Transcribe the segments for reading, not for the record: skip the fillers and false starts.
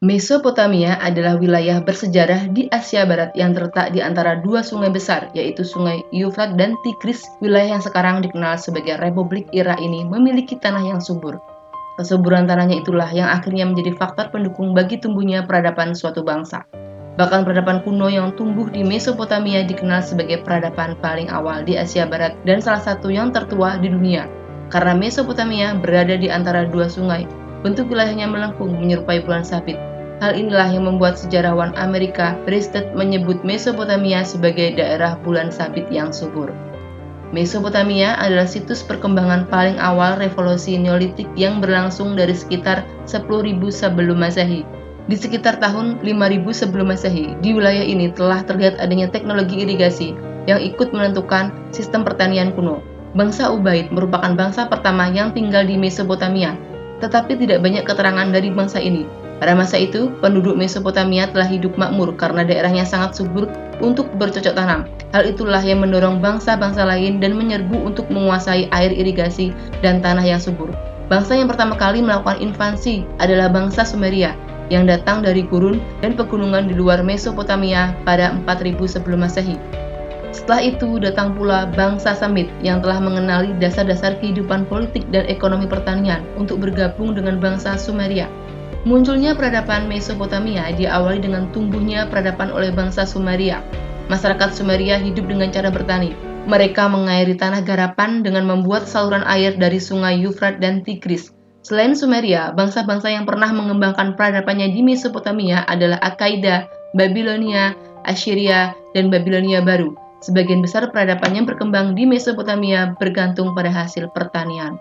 Mesopotamia adalah wilayah bersejarah di Asia Barat yang terletak di antara dua sungai besar, yaitu Sungai Eufrat dan Tigris. Wilayah yang sekarang dikenal sebagai Republik Irak ini memiliki tanah yang subur. Kesuburan tanahnya itulah yang akhirnya menjadi faktor pendukung bagi tumbuhnya peradaban suatu bangsa. Bahkan peradaban kuno yang tumbuh di Mesopotamia dikenal sebagai peradaban paling awal di Asia Barat dan salah satu yang tertua di dunia. Karena Mesopotamia berada di antara dua sungai, bentuk wilayahnya melengkung menyerupai bulan sabit. Hal inilah yang membuat sejarawan Amerika Priestley menyebut Mesopotamia sebagai daerah bulan sabit yang subur. Mesopotamia adalah situs perkembangan paling awal revolusi Neolitik yang berlangsung dari sekitar 10.000 sebelum Masehi. Di sekitar tahun 5000 sebelum Masehi, di wilayah ini telah terlihat adanya teknologi irigasi yang ikut menentukan sistem pertanian kuno. Bangsa Ubaid merupakan bangsa pertama yang tinggal di Mesopotamia, tetapi tidak banyak keterangan dari bangsa ini. Pada masa itu, penduduk Mesopotamia telah hidup makmur karena daerahnya sangat subur untuk bercocok tanam. Hal itulah yang mendorong bangsa-bangsa lain dan menyerbu untuk menguasai air irigasi dan tanah yang subur. Bangsa yang pertama kali melakukan invasi adalah bangsa Sumeria, yang datang dari gurun dan pegunungan di luar Mesopotamia pada 4000 sebelum Masehi. Setelah itu datang pula bangsa Samit yang telah mengenali dasar-dasar kehidupan politik dan ekonomi pertanian untuk bergabung dengan bangsa Sumeria. Munculnya peradaban Mesopotamia diawali dengan tumbuhnya peradaban oleh bangsa Sumeria. Masyarakat Sumeria hidup dengan cara bertani. Mereka mengairi tanah garapan dengan membuat saluran air dari sungai Eufrat dan Tigris. Selain Sumeria, bangsa-bangsa yang pernah mengembangkan peradabannya di Mesopotamia adalah Akkaida, Babilonia, Assyria, dan Babilonia Baru. Sebagian besar peradaban yang berkembang di Mesopotamia bergantung pada hasil pertanian.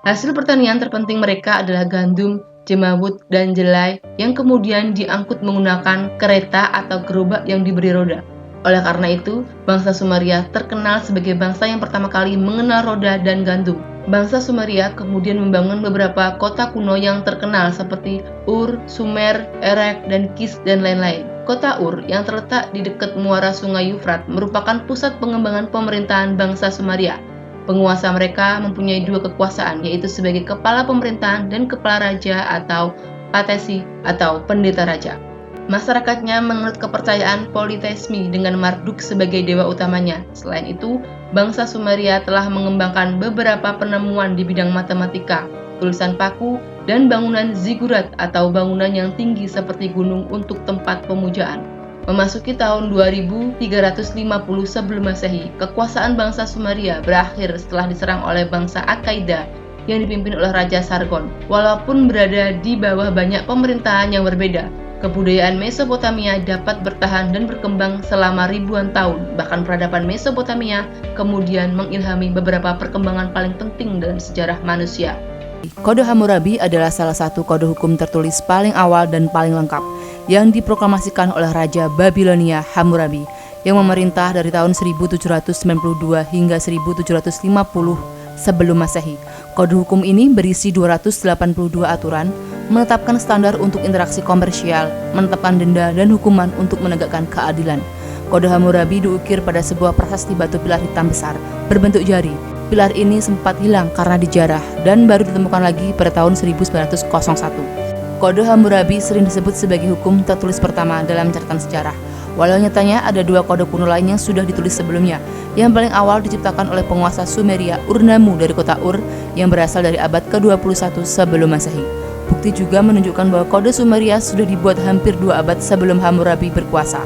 Hasil pertanian terpenting mereka adalah gandum, jemawut, dan jelai yang kemudian diangkut menggunakan kereta atau gerobak yang diberi roda. Oleh karena itu, bangsa Sumeria terkenal sebagai bangsa yang pertama kali mengenal roda dan gandum. Bangsa Sumeria kemudian membangun beberapa kota kuno yang terkenal seperti Ur, Sumer, Erek, dan Kis, dan lain-lain. Kota Ur yang terletak di dekat muara sungai Eufrat merupakan pusat pengembangan pemerintahan bangsa Sumeria. Penguasa mereka mempunyai dua kekuasaan, yaitu sebagai kepala pemerintahan dan kepala raja atau patesi atau pendeta raja. Masyarakatnya menganut kepercayaan politeisme dengan Marduk sebagai dewa utamanya. Selain itu, bangsa Sumeria telah mengembangkan beberapa penemuan di bidang matematika, tulisan paku, dan bangunan zigurat atau bangunan yang tinggi seperti gunung untuk tempat pemujaan. Memasuki tahun 2350 sebelum Masehi, kekuasaan bangsa Sumeria berakhir setelah diserang oleh bangsa Akkaida yang dipimpin oleh Raja Sargon. Walaupun berada di bawah banyak pemerintahan yang berbeda, kebudayaan Mesopotamia dapat bertahan dan berkembang selama ribuan tahun. Bahkan peradaban Mesopotamia kemudian mengilhami beberapa perkembangan paling penting dalam sejarah manusia. Kode Hammurabi adalah salah satu kode hukum tertulis paling awal dan paling lengkap yang diproklamasikan oleh Raja Babilonia Hammurabi yang memerintah dari tahun 1792 hingga 1750 sebelum Masehi. Kode hukum ini berisi 282 aturan, menetapkan standar untuk interaksi komersial, menetapkan denda dan hukuman untuk menegakkan keadilan. Kode Hammurabi diukir pada sebuah prasasti batu pilar hitam besar berbentuk jari. Pilar ini sempat hilang karena dijarah dan baru ditemukan lagi pada tahun 1901. Kode Hammurabi sering disebut sebagai hukum tertulis pertama dalam catatan sejarah. Walau nyatanya ada dua kode kuno lain yang sudah ditulis sebelumnya. Yang paling awal diciptakan oleh penguasa Sumeria Ur-Nammu dari kota Ur yang berasal dari abad ke-21 sebelum Masehi. Bukti juga menunjukkan bahwa kode Sumeria sudah dibuat hampir 2 abad sebelum Hammurabi berkuasa.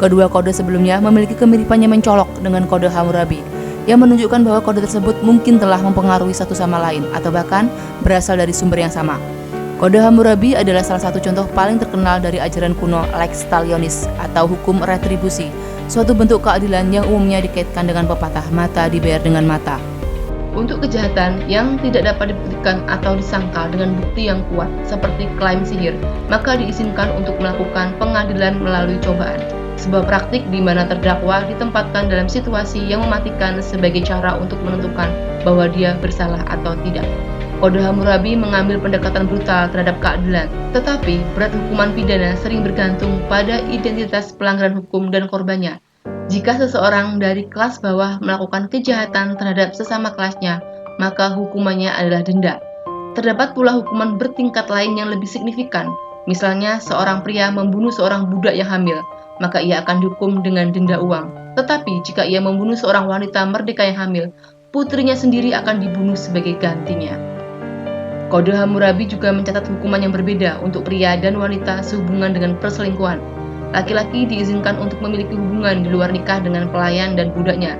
Kedua kode sebelumnya memiliki kemiripan yang mencolok dengan kode Hammurabi, yang menunjukkan bahwa kode tersebut mungkin telah mempengaruhi satu sama lain atau bahkan berasal dari sumber yang sama. Kode Hammurabi adalah salah satu contoh paling terkenal dari ajaran kuno Lex Talionis atau hukum retribusi, suatu bentuk keadilan yang umumnya dikaitkan dengan pepatah mata dibayar dengan mata. Untuk kejahatan yang tidak dapat dibuktikan atau disangkal dengan bukti yang kuat, seperti klaim sihir, maka diizinkan untuk melakukan pengadilan melalui cobaan. Sebuah praktik di mana terdakwa ditempatkan dalam situasi yang mematikan sebagai cara untuk menentukan bahwa dia bersalah atau tidak. Kode Hammurabi mengambil pendekatan brutal terhadap keadilan, tetapi berat hukuman pidana sering bergantung pada identitas pelanggaran hukum dan korbannya. Jika seseorang dari kelas bawah melakukan kejahatan terhadap sesama kelasnya, maka hukumannya adalah denda. Terdapat pula hukuman bertingkat lain yang lebih signifikan. Misalnya, seorang pria membunuh seorang budak yang hamil, maka ia akan dihukum dengan denda uang. Tetapi, jika ia membunuh seorang wanita merdeka yang hamil, putrinya sendiri akan dibunuh sebagai gantinya. Kode Hammurabi juga mencatat hukuman yang berbeda untuk pria dan wanita sehubungan dengan perselingkuhan. Laki-laki diizinkan untuk memiliki hubungan di luar nikah dengan pelayan dan budaknya,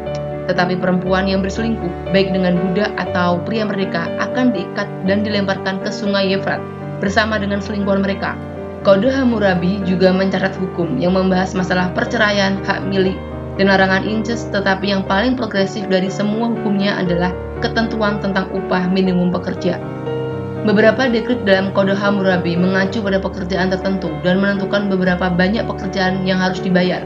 tetapi perempuan yang berselingkuh, baik dengan budak atau pria merdeka, akan diikat dan dilemparkan ke sungai Efrat bersama dengan selingkuhan mereka. Kode Hammurabi juga mencatat hukum yang membahas masalah perceraian, hak milik, dan larangan incest, tetapi yang paling progresif dari semua hukumnya adalah ketentuan tentang upah minimum pekerja. Beberapa dekret dalam Kode Hammurabi mengacu pada pekerjaan tertentu dan menentukan beberapa banyak pekerjaan yang harus dibayar.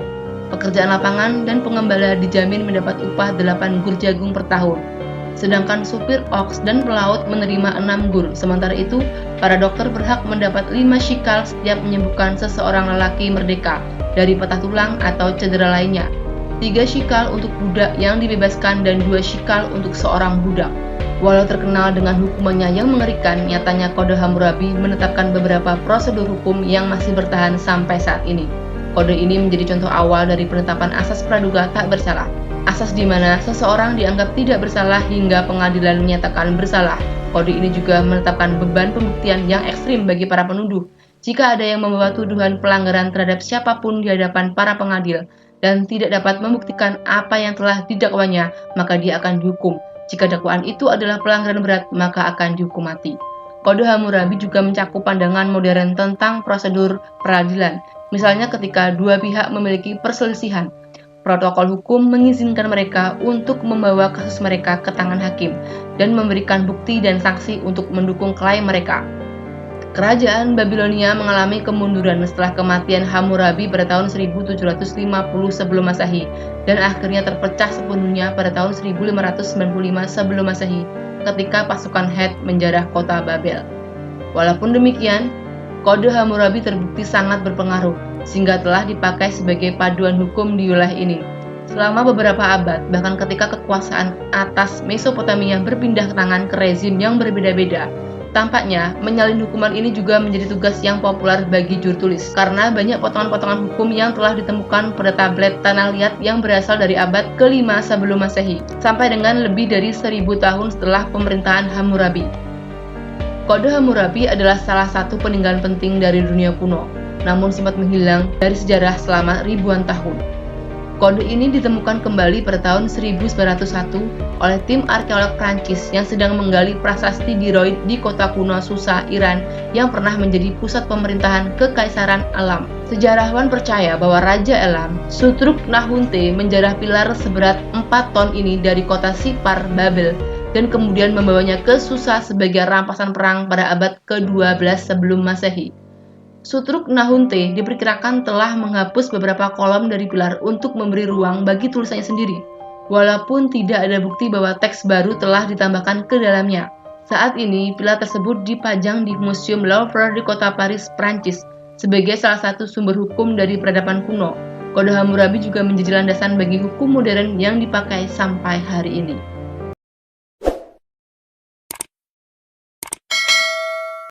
Pekerjaan lapangan dan pengembala dijamin mendapat upah 8 gur jagung per tahun. Sedangkan supir oks dan pelaut menerima 6 gur. Sementara itu, para dokter berhak mendapat 5 shikal setiap menyembuhkan seseorang lelaki merdeka dari patah tulang atau cedera lainnya. 3 shikal untuk budak yang dibebaskan dan 2 shikal untuk seorang budak. Walau terkenal dengan hukumannya yang mengerikan, nyatanya Kode Hammurabi menetapkan beberapa prosedur hukum yang masih bertahan sampai saat ini. Kode ini menjadi contoh awal dari penetapan asas praduga tak bersalah, asas di mana seseorang dianggap tidak bersalah hingga pengadilan menyatakan bersalah. Kode ini juga menetapkan beban pembuktian yang ekstrim bagi para penuduh. Jika ada yang membawa tuduhan pelanggaran terhadap siapapun di hadapan para pengadil dan tidak dapat membuktikan apa yang telah didakwanya, maka dia akan dihukum. Jika dakwaan itu adalah pelanggaran berat, maka akan dihukum mati. Kode Hammurabi juga mencakup pandangan modern tentang prosedur peradilan. Misalnya ketika dua pihak memiliki perselisihan, protokol hukum mengizinkan mereka untuk membawa kasus mereka ke tangan hakim dan memberikan bukti dan saksi untuk mendukung klaim mereka. Kerajaan Babilonia mengalami kemunduran setelah kematian Hammurabi pada tahun 1750 sebelum Masehi dan akhirnya terpecah sepenuhnya pada tahun 1595 sebelum Masehi ketika pasukan Het menjarah kota Babel. Walaupun demikian, Kode Hammurabi terbukti sangat berpengaruh sehingga telah dipakai sebagai paduan hukum di wilayah ini. Selama beberapa abad, bahkan ketika kekuasaan atas Mesopotamia berpindah tangan ke rezim yang berbeda-beda, tampaknya menyalin hukuman ini juga menjadi tugas yang populer bagi juru tulis karena banyak potongan-potongan hukum yang telah ditemukan pada tablet tanah liat yang berasal dari abad ke-5 sebelum Masehi sampai dengan lebih dari 1000 tahun setelah pemerintahan Hammurabi. Kode Hammurabi adalah salah satu peninggalan penting dari dunia kuno, namun sempat menghilang dari sejarah selama ribuan tahun. Kode ini ditemukan kembali pada tahun 1901 oleh tim arkeolog Prancis yang sedang menggali prasasti Giroid di kota kuno Susa, Iran yang pernah menjadi pusat pemerintahan Kekaisaran Elam. Sejarawan percaya bahwa Raja Elam, Sutruk-Nahunte, menjarah pilar seberat 4 ton ini dari kota Sipar, Babel, dan kemudian membawanya ke Susa sebagai rampasan perang pada abad ke-12 sebelum Masehi. Sutruk-Nahunte diperkirakan telah menghapus beberapa kolom dari pilar untuk memberi ruang bagi tulisannya sendiri, walaupun tidak ada bukti bahwa teks baru telah ditambahkan ke dalamnya. Saat ini, pilar tersebut dipajang di Museum Louvre di kota Paris, Prancis, sebagai salah satu sumber hukum dari peradaban kuno. Kode Hammurabi juga menjadi landasan bagi hukum modern yang dipakai sampai hari ini.